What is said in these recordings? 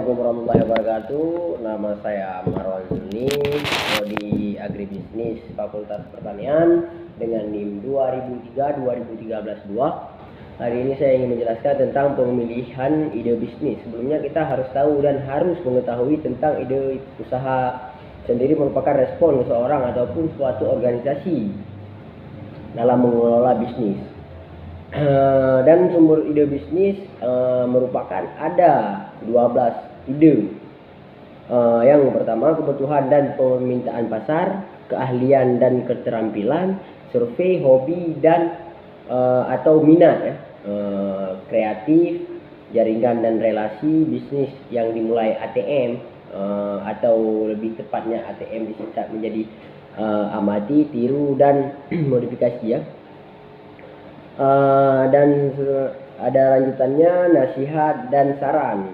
Assalamualaikum warahmatullahi wabarakatuh. Nama saya Marwan Zulni, Prodi Agribisnis Fakultas Pertanian dengan NIM 2003-2013-2. Hari ini saya ingin menjelaskan tentang pemilihan ide bisnis. Sebelumnya kita harus tahu dan harus mengetahui tentang ide usaha sendiri merupakan respon seseorang ataupun suatu organisasi dalam mengelola bisnis. Dan sumber ide bisnis merupakan ada 12 ide. Yang pertama, kebutuhan dan permintaan pasar, keahlian dan keterampilan, survei, hobi dan atau minat ya, kreatif, jaringan dan relasi, bisnis yang dimulai ATM atau lebih tepatnya ATM disingkat menjadi amati, tiru dan modifikasi ya. Dan ada lanjutannya nasihat dan saran,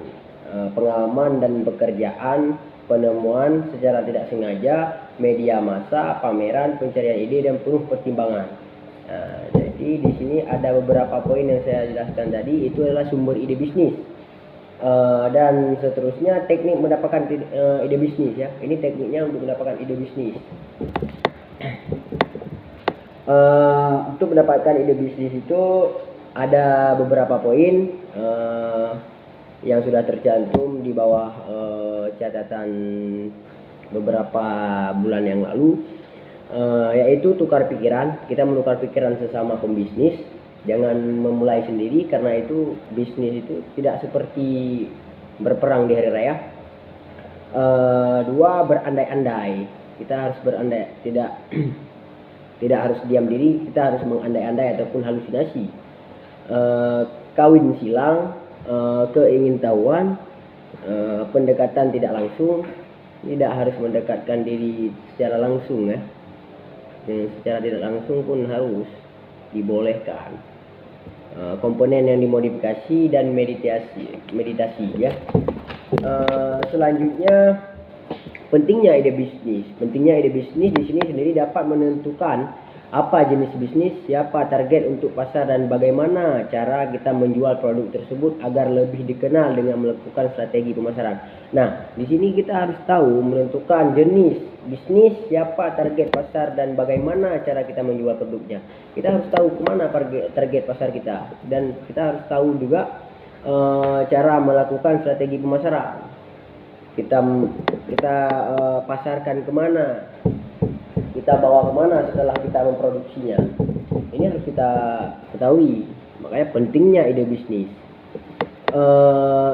pengalaman dan pekerjaan, penemuan secara tidak sengaja, media massa, pameran, pencarian ide dan penuh pertimbangan. Jadi di sini ada beberapa poin yang saya jelaskan tadi, itu adalah sumber ide bisnis. Dan seterusnya teknik mendapatkan ide bisnis ya. Ini tekniknya untuk mendapatkan ide bisnis. Untuk mendapatkan ide bisnis itu ada beberapa poin yang sudah tercantum di bawah catatan beberapa bulan yang lalu, yaitu tukar pikiran. Kita menukar pikiran sesama pembisnis, jangan memulai sendiri karena itu bisnis itu tidak seperti berperang di hari raya. Dua, berandai-andai. Kita harus berandai, tidak harus diam diri, kita harus mengandai-andai ataupun halusinasi. Kawin silang, keingintahuan, pendekatan tidak langsung, tidak harus mendekatkan diri secara langsung ya. Secara tidak langsung pun harus dibolehkan. Komponen yang dimodifikasi dan meditasi ya. Selanjutnya, pentingnya ide bisnis. Pentingnya ide bisnis di sini sendiri dapat menentukan apa jenis bisnis, siapa target untuk pasar, dan bagaimana cara kita menjual produk tersebut agar lebih dikenal dengan melakukan strategi pemasaran. Nah, di sini kita harus tahu menentukan jenis bisnis, siapa target pasar, dan bagaimana cara kita menjual produknya. Kita harus tahu kemana target pasar kita, dan kita harus tahu juga cara melakukan strategi pemasaran. Kita pasarkan kemana, kita bawa kemana setelah kita memproduksinya. Ini harus kita ketahui. Makanya pentingnya ide bisnis.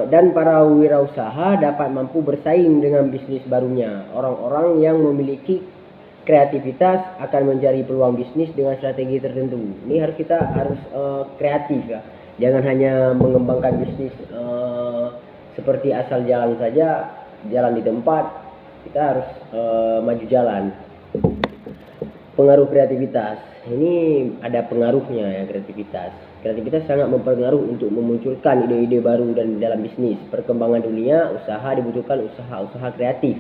Dan para wirausaha dapat mampu bersaing dengan bisnis barunya. Orang-orang yang memiliki kreativitas akan mencari peluang bisnis dengan strategi tertentu. Ini kita harus kreatif ya. Jangan hanya mengembangkan bisnis seperti asal jalan saja, jalan di tempat. Kita harus maju jalan. Pengaruh kreativitas, ini ada pengaruhnya ya. Kreativitas sangat mempengaruhi untuk memunculkan ide-ide baru dan dalam bisnis. Perkembangan dunia usaha dibutuhkan usaha-usaha kreatif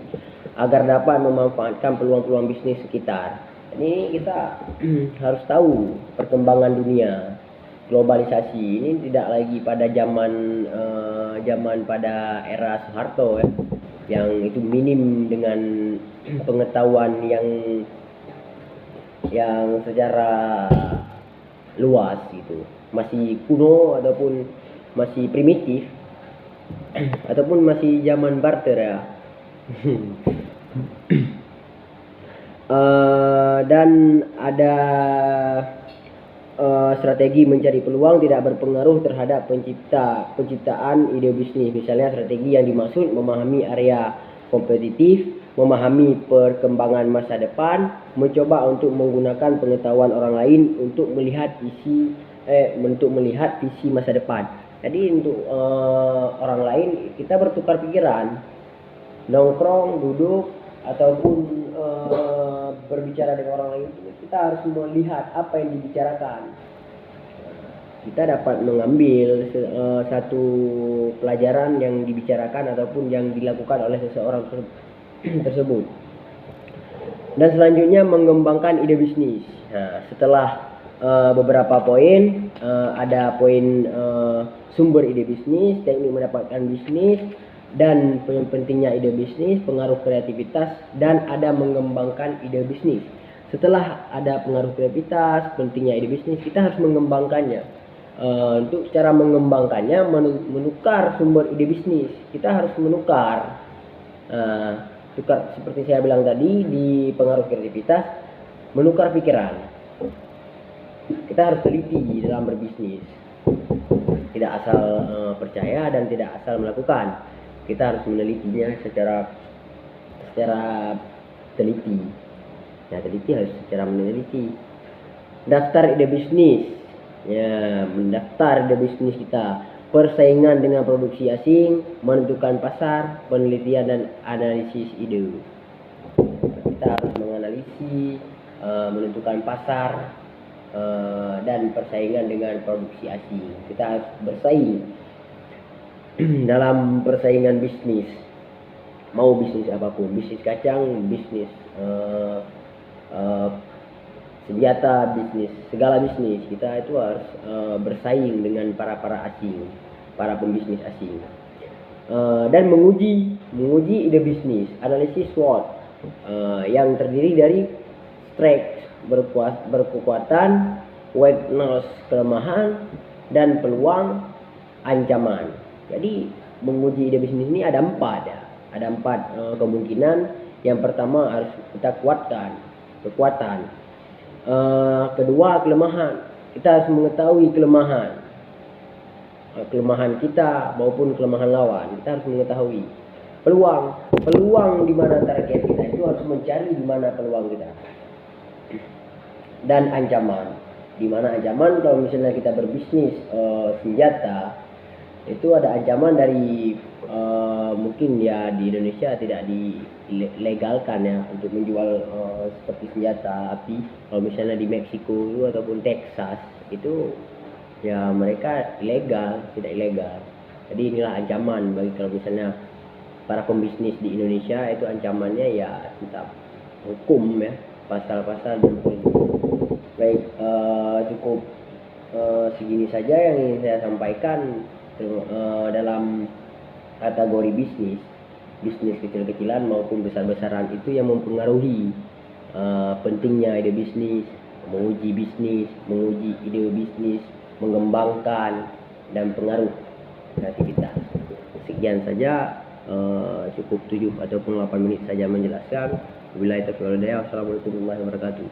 agar dapat memanfaatkan peluang-peluang bisnis sekitar. Ini kita harus tahu perkembangan dunia, globalisasi ini tidak lagi pada zaman pada era Soeharto ya, yang itu minim dengan pengetahuan yang secara luas gitu, masih kuno ataupun masih primitif ataupun masih zaman barter ya. Dan ada strategi mencari peluang tidak berpengaruh terhadap penciptaan ide bisnis. Misalnya strategi yang dimaksud memahami area kompetitif, memahami perkembangan masa depan, mencoba untuk menggunakan pengetahuan orang lain untuk melihat visi masa depan. Jadi untuk orang lain kita bertukar pikiran, nongkrong, duduk ataupun berbicara dengan orang lain, kita harus melihat apa yang dibicarakan. Kita dapat mengambil satu pelajaran yang dibicarakan ataupun yang dilakukan oleh seseorang tersebut. Dan selanjutnya mengembangkan ide bisnis. Nah, setelah beberapa poin, ada poin sumber ide bisnis, teknik mendapatkan bisnis, dan pentingnya ide bisnis, pengaruh kreativitas, dan ada mengembangkan ide bisnis. Setelah ada pengaruh kreativitas, pentingnya ide bisnis, kita harus mengembangkannya. Untuk cara mengembangkannya, menukar sumber ide bisnis, kita harus menukar. Tukar seperti saya bilang tadi di pengaruh kreativitas, menukar pikiran. Kita harus teliti dalam berbisnis, tidak asal percaya dan tidak asal melakukan. Kita harus menelitinya secara teliti. Nah, teliti harus secara meneliti. Daftar ide bisnis, ya, mendaftar ide bisnis kita, persaingan dengan produksi asing, menentukan pasar, penelitian dan analisis ide. Kita harus menganalisis, menentukan pasar, dan persaingan dengan produksi asing. Kita harus bersaing dalam persaingan bisnis, mau bisnis apapun, bisnis kacang, bisnis senjata, bisnis, segala bisnis, kita itu harus bersaing dengan para asing, para pembisnis asing, dan menguji ide bisnis, analisis SWOT, yang terdiri dari strength berkekuatan, weakness kelemahan, dan peluang ancaman. Jadi menguji ide bisnis ini ada empat ya, ada empat kemungkinan. Yang pertama harus kita kuatkan kekuatan, kedua kelemahan, kita harus mengetahui kelemahan kita maupun kelemahan lawan, kita harus mengetahui peluang di mana target kita, itu harus mencari di mana peluang kita, dan ancaman. Di mana ancaman, kalau misalnya kita berbisnis senjata, itu ada ancaman dari mungkin ya di Indonesia tidak dilegalkan ya untuk menjual seperti senjata api. Kalau misalnya di Meksiko ataupun Texas itu ya mereka ilegal, tidak ilegal. Jadi inilah ancaman bagi kalau misalnya para pembisnis di Indonesia, itu ancamannya ya tetap hukum ya, pasal-pasal dan baik. Cukup segini saja yang ingin saya sampaikan dalam kategori bisnis kecil-kecilan maupun besar-besaran, itu yang mempengaruhi pentingnya ide bisnis, menguji ide bisnis, mengembangkan, dan pengaruh kreativitas. Sekian saja, cukup 7 ataupun 8 menit saja menjelaskan. Wabillahi taufiq wal hidayah. Wassalamualaikum warahmatullahi wabarakatuh.